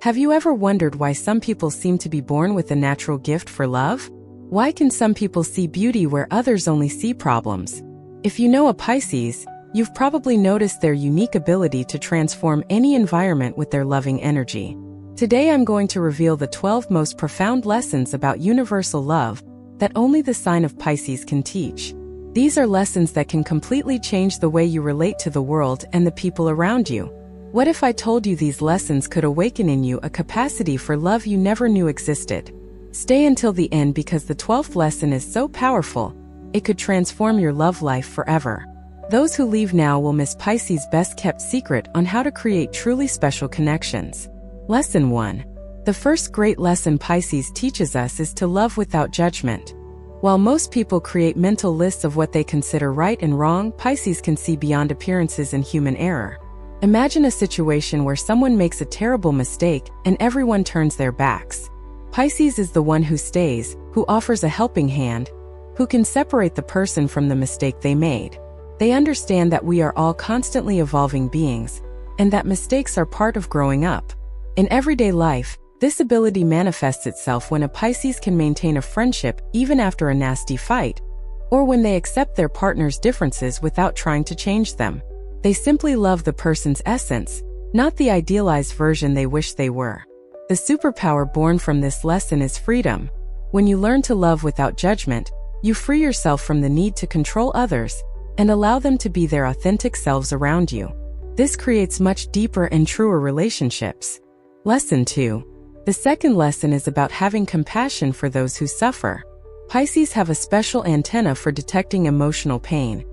Have you ever wondered why some people seem to be born with a natural gift for love? Why can some people see beauty where others only see problems? If you know a Pisces, you've probably noticed their unique ability to transform any environment with their loving energy. Today I'm going to reveal the 12 most profound lessons about universal love that only the sign of Pisces can teach. These are lessons that can completely change the way you relate to the world and the people around you. What if I told you these lessons could awaken in you a capacity for love you never knew existed? Stay until the end because the 12th lesson is so powerful, it could transform your love life forever. Those who leave now will miss Pisces' best-kept secret on how to create truly special connections. Lesson 1. The first great lesson Pisces teaches us is to love without judgment. While most people create mental lists of what they consider right and wrong, Pisces can see beyond appearances and human error. Imagine a situation where someone makes a terrible mistake and everyone turns their backs. Pisces is the one who stays, who offers a helping hand, who can separate the person from the mistake they made. They understand that we are all constantly evolving beings, and that mistakes are part of growing up. In everyday life, this ability manifests itself when a Pisces can maintain a friendship even after a nasty fight, or when they accept their partner's differences without trying to change them. They simply love the person's essence, not the idealized version they wish they were. The superpower born from this lesson is freedom. When you learn to love without judgment, you free yourself from the need to control others and allow them to be their authentic selves around you. This creates much deeper and truer relationships. Lesson 2. The second lesson is about having compassion for those who suffer. Pisces have a special antenna for detecting emotional pain.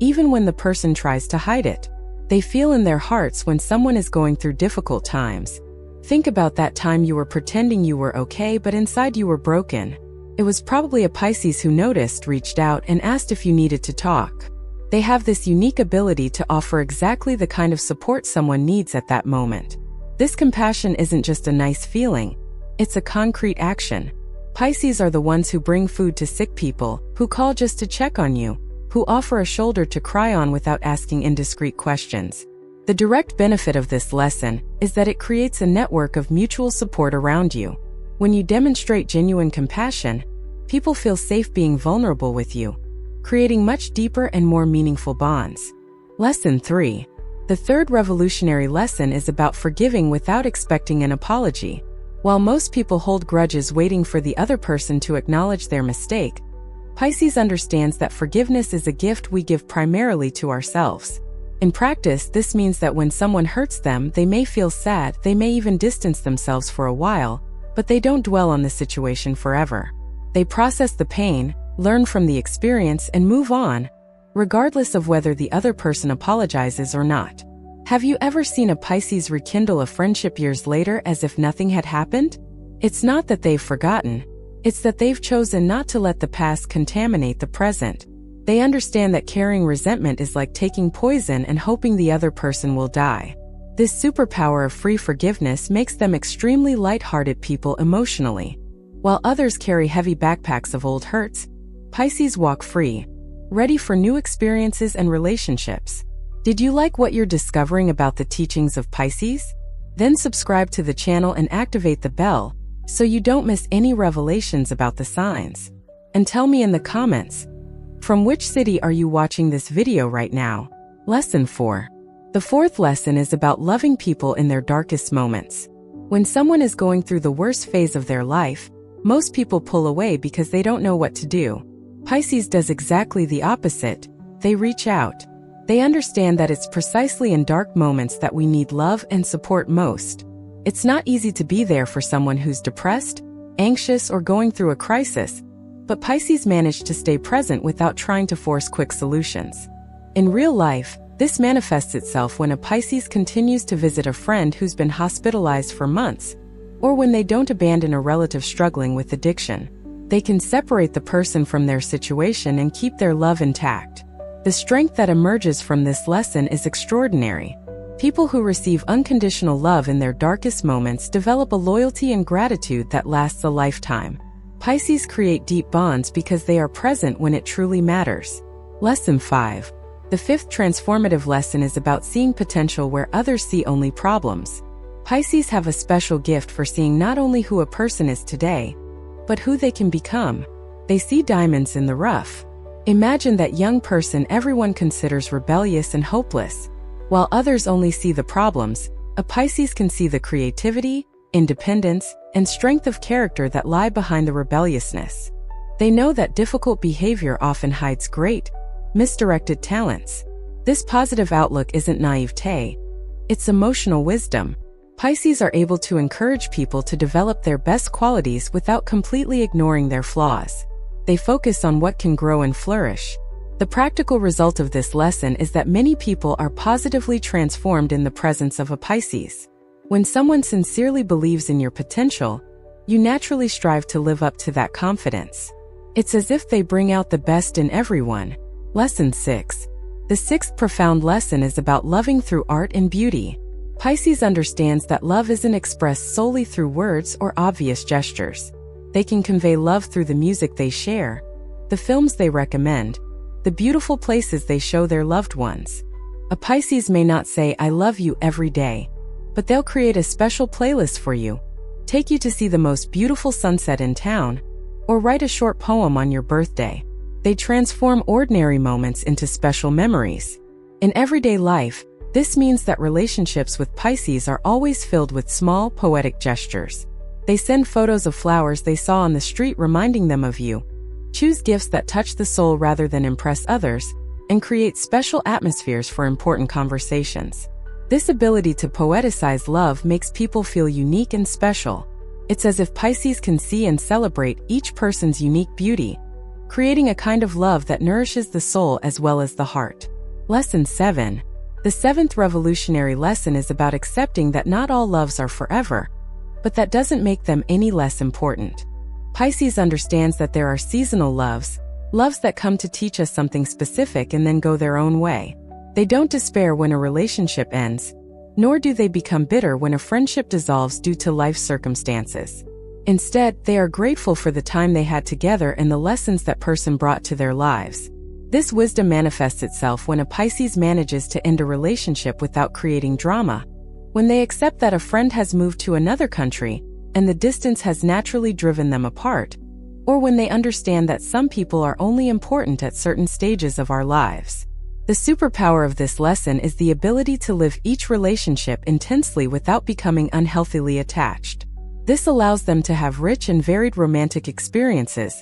Even when the person tries to hide it, they feel in their hearts when someone is going through difficult times. Think about that time you were pretending you were okay but inside you were broken. It was probably a Pisces who noticed, reached out, and asked if you needed to talk. They have this unique ability to offer exactly the kind of support someone needs at that moment. This compassion isn't just a nice feeling, it's a concrete action. Pisces are the ones who bring food to sick people, who call just to check on you, who offer a shoulder to cry on without asking indiscreet questions. The direct benefit of this lesson is that it creates a network of mutual support around you. When you demonstrate genuine compassion, people feel safe being vulnerable with you, creating much deeper and more meaningful bonds. Lesson 3. The third revolutionary lesson is about forgiving without expecting an apology. While most people hold grudges waiting for the other person to acknowledge their mistake, Pisces understands that forgiveness is a gift we give primarily to ourselves. In practice, this means that when someone hurts them, they may feel sad, they may even distance themselves for a while, but they don't dwell on the situation forever. They process the pain, learn from the experience, and move on, regardless of whether the other person apologizes or not. Have you ever seen a Pisces rekindle a friendship years later as if nothing had happened? It's not that they've forgotten. It's that they've chosen not to let the past contaminate the present. They understand that carrying resentment is like taking poison and hoping the other person will die. This superpower of free forgiveness makes them extremely light-hearted people emotionally. While others carry heavy backpacks of old hurts, Pisces walk free, ready for new experiences and relationships. Did you like what you're discovering about the teachings of Pisces? Then subscribe to the channel and activate the bell, so you don't miss any revelations about the signs. And tell me in the comments, from which city are you watching this video right now? Lesson 4. The fourth lesson is about loving people in their darkest moments. When someone is going through the worst phase of their life, most people pull away because they don't know what to do. Pisces does exactly the opposite. They reach out. They understand that it's precisely in dark moments that we need love and support most. It's not easy to be there for someone who's depressed, anxious, or going through a crisis, but Pisces manage to stay present without trying to force quick solutions. In real life, this manifests itself when a Pisces continues to visit a friend who's been hospitalized for months, or when they don't abandon a relative struggling with addiction. They can separate the person from their situation and keep their love intact. The strength that emerges from this lesson is extraordinary. People who receive unconditional love in their darkest moments develop a loyalty and gratitude that lasts a lifetime. Pisces create deep bonds because they are present when it truly matters. Lesson 5. The fifth transformative lesson is about seeing potential where others see only problems. Pisces have a special gift for seeing not only who a person is today, but who they can become. They see diamonds in the rough. Imagine that young person everyone considers rebellious and hopeless. While others only see the problems, a Pisces can see the creativity, independence, and strength of character that lie behind the rebelliousness. They know that difficult behavior often hides great, misdirected talents. This positive outlook isn't naivete, it's emotional wisdom. Pisces are able to encourage people to develop their best qualities without completely ignoring their flaws. They focus on what can grow and flourish. The practical result of this lesson is that many people are positively transformed in the presence of a Pisces. When someone sincerely believes in your potential, you naturally strive to live up to that confidence. It's as if they bring out the best in everyone. Lesson 6. The sixth profound lesson is about loving through art and beauty. Pisces understands that love isn't expressed solely through words or obvious gestures. They can convey love through the music they share, the films they recommend, the beautiful places they show their loved ones. A Pisces may not say, "I love you" every day, but they'll create a special playlist for you, take you to see the most beautiful sunset in town, or write a short poem on your birthday. They transform ordinary moments into special memories. In everyday life, this means that relationships with Pisces are always filled with small, poetic gestures. They send photos of flowers they saw on the street reminding them of you, choose gifts that touch the soul rather than impress others, and create special atmospheres for important conversations. This ability to poeticize love makes people feel unique and special. It's as if Pisces can see and celebrate each person's unique beauty, creating a kind of love that nourishes the soul as well as the heart. Lesson 7. The seventh revolutionary lesson is about accepting that not all loves are forever, but that doesn't make them any less important. Pisces understands that there are seasonal loves that come to teach us something specific and then go their own way. They don't despair when a relationship ends, nor do they become bitter when a friendship dissolves due to life circumstances. Instead, they are grateful for the time they had together and the lessons that person brought to their lives. This wisdom manifests itself when a Pisces manages to end a relationship without creating drama, when they accept that a friend has moved to another country and the distance has naturally driven them apart, or when they understand that some people are only important at certain stages of our lives. The superpower of this lesson is the ability to live each relationship intensely without becoming unhealthily attached. This allows them to have rich and varied romantic experiences,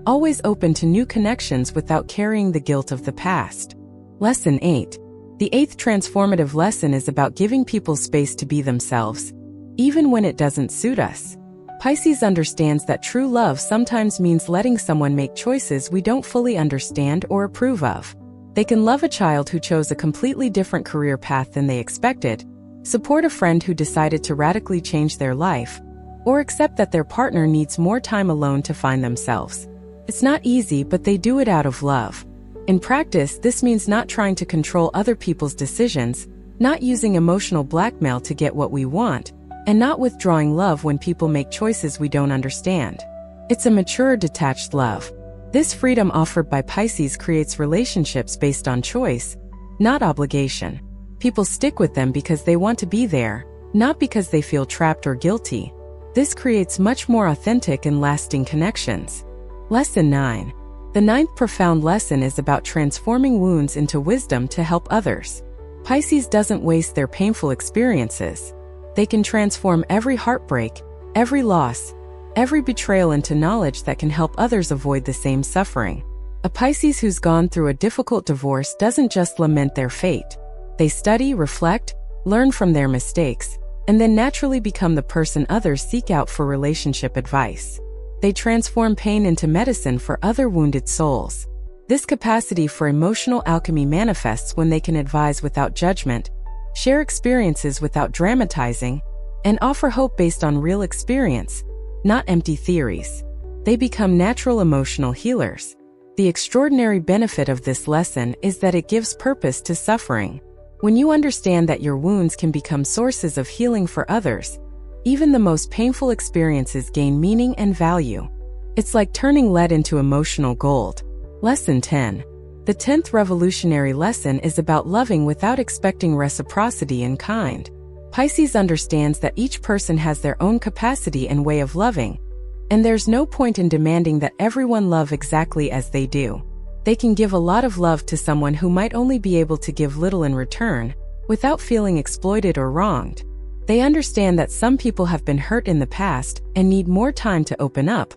always open to new connections without carrying the guilt of the past. Lesson 8. The eighth transformative lesson is about giving people space to be themselves, even when it doesn't suit us. Pisces understands that true love sometimes means letting someone make choices we don't fully understand or approve of. They can love a child who chose a completely different career path than they expected, support a friend who decided to radically change their life, or accept that their partner needs more time alone to find themselves. It's not easy, but they do it out of love. In practice, this means not trying to control other people's decisions, not using emotional blackmail to get what we want, and not withdrawing love when people make choices we don't understand. It's a mature, detached love. This freedom offered by Pisces creates relationships based on choice, not obligation. People stick with them because they want to be there, not because they feel trapped or guilty. This creates much more authentic and lasting connections. Lesson 9. The ninth profound lesson is about transforming wounds into wisdom to help others. Pisces doesn't waste their painful experiences. They can transform every heartbreak, every loss, every betrayal into knowledge that can help others avoid the same suffering. A Pisces who's gone through a difficult divorce doesn't just lament their fate. They study, reflect, learn from their mistakes, and then naturally become the person others seek out for relationship advice. They transform pain into medicine for other wounded souls. This capacity for emotional alchemy manifests when they can advise without judgment, share experiences without dramatizing, and offer hope based on real experience, not empty theories. They become natural emotional healers. The extraordinary benefit of this lesson is that it gives purpose to suffering. When you understand that your wounds can become sources of healing for others, even the most painful experiences gain meaning and value. It's like turning lead into emotional gold. Lesson 10. The 10th revolutionary lesson is about loving without expecting reciprocity in kind. Pisces understands that each person has their own capacity and way of loving, and there's no point in demanding that everyone love exactly as they do. They can give a lot of love to someone who might only be able to give little in return, without feeling exploited or wronged. They understand that some people have been hurt in the past and need more time to open up,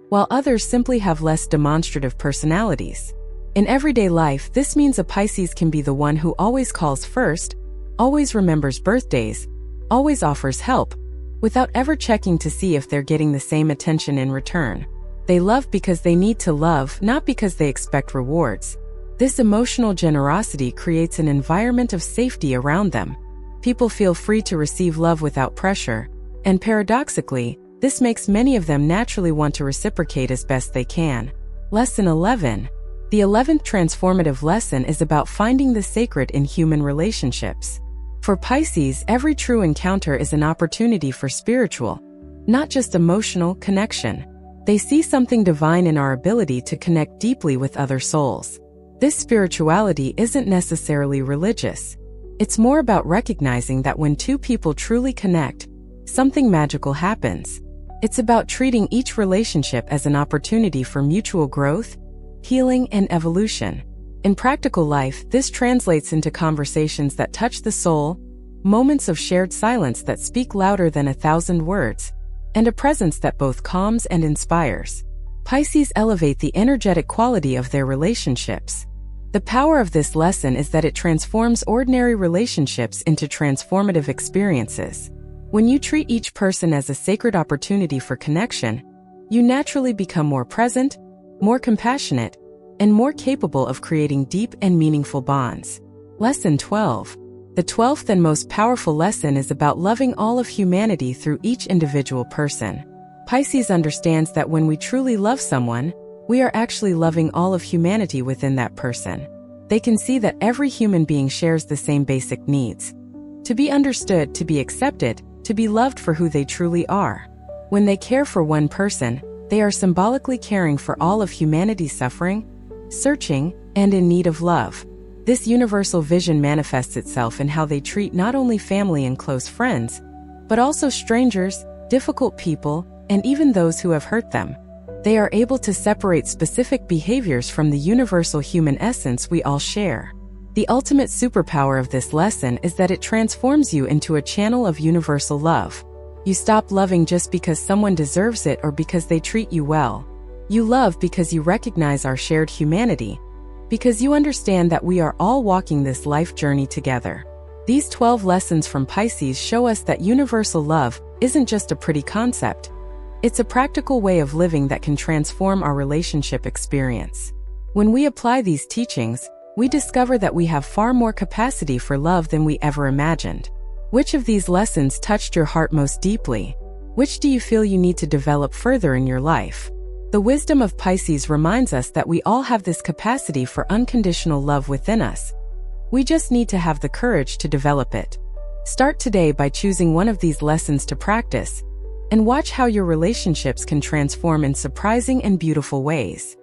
while others simply have less demonstrative personalities. In everyday life, this means a Pisces can be the one who always calls first, always remembers birthdays, always offers help, without ever checking to see if they're getting the same attention in return. They love because they need to love, not because they expect rewards. This emotional generosity creates an environment of safety around them. People feel free to receive love without pressure, and paradoxically, this makes many of them naturally want to reciprocate as best they can. Lesson 11. The 11th transformative lesson is about finding the sacred in human relationships. For Pisces, every true encounter is an opportunity for spiritual, not just emotional, connection. They see something divine in our ability to connect deeply with other souls. This spirituality isn't necessarily religious. It's more about recognizing that when two people truly connect, something magical happens. It's about treating each relationship as an opportunity for mutual growth, healing, and evolution. In practical life, this translates into conversations that touch the soul, moments of shared silence that speak louder than 1,000 words, and a presence that both calms and inspires. Pisces elevate the energetic quality of their relationships. The power of this lesson is that it transforms ordinary relationships into transformative experiences. When you treat each person as a sacred opportunity for connection, you naturally become more present, more compassionate, and more capable of creating deep and meaningful bonds. Lesson 12. The 12th and most powerful lesson is about loving all of humanity through each individual person. Pisces understands that when we truly love someone, we are actually loving all of humanity within that person. They can see that every human being shares the same basic needs: to be understood, to be accepted, to be loved for who they truly are. When they care for one person, they are symbolically caring for all of humanity suffering, searching, and in need of love. This universal vision manifests itself in how they treat not only family and close friends, but also strangers, difficult people, and even those who have hurt them. They are able to separate specific behaviors from the universal human essence we all share. The ultimate superpower of this lesson is that it transforms you into a channel of universal love. You stop loving just because someone deserves it or because they treat you well. You love because you recognize our shared humanity, because you understand that we are all walking this life journey together. These 12 lessons from Pisces show us that universal love isn't just a pretty concept. It's a practical way of living that can transform our relationship experience. When we apply these teachings, we discover that we have far more capacity for love than we ever imagined. Which of these lessons touched your heart most deeply? Which do you feel you need to develop further in your life? The wisdom of Pisces reminds us that we all have this capacity for unconditional love within us. We just need to have the courage to develop it. Start today by choosing one of these lessons to practice, and watch how your relationships can transform in surprising and beautiful ways.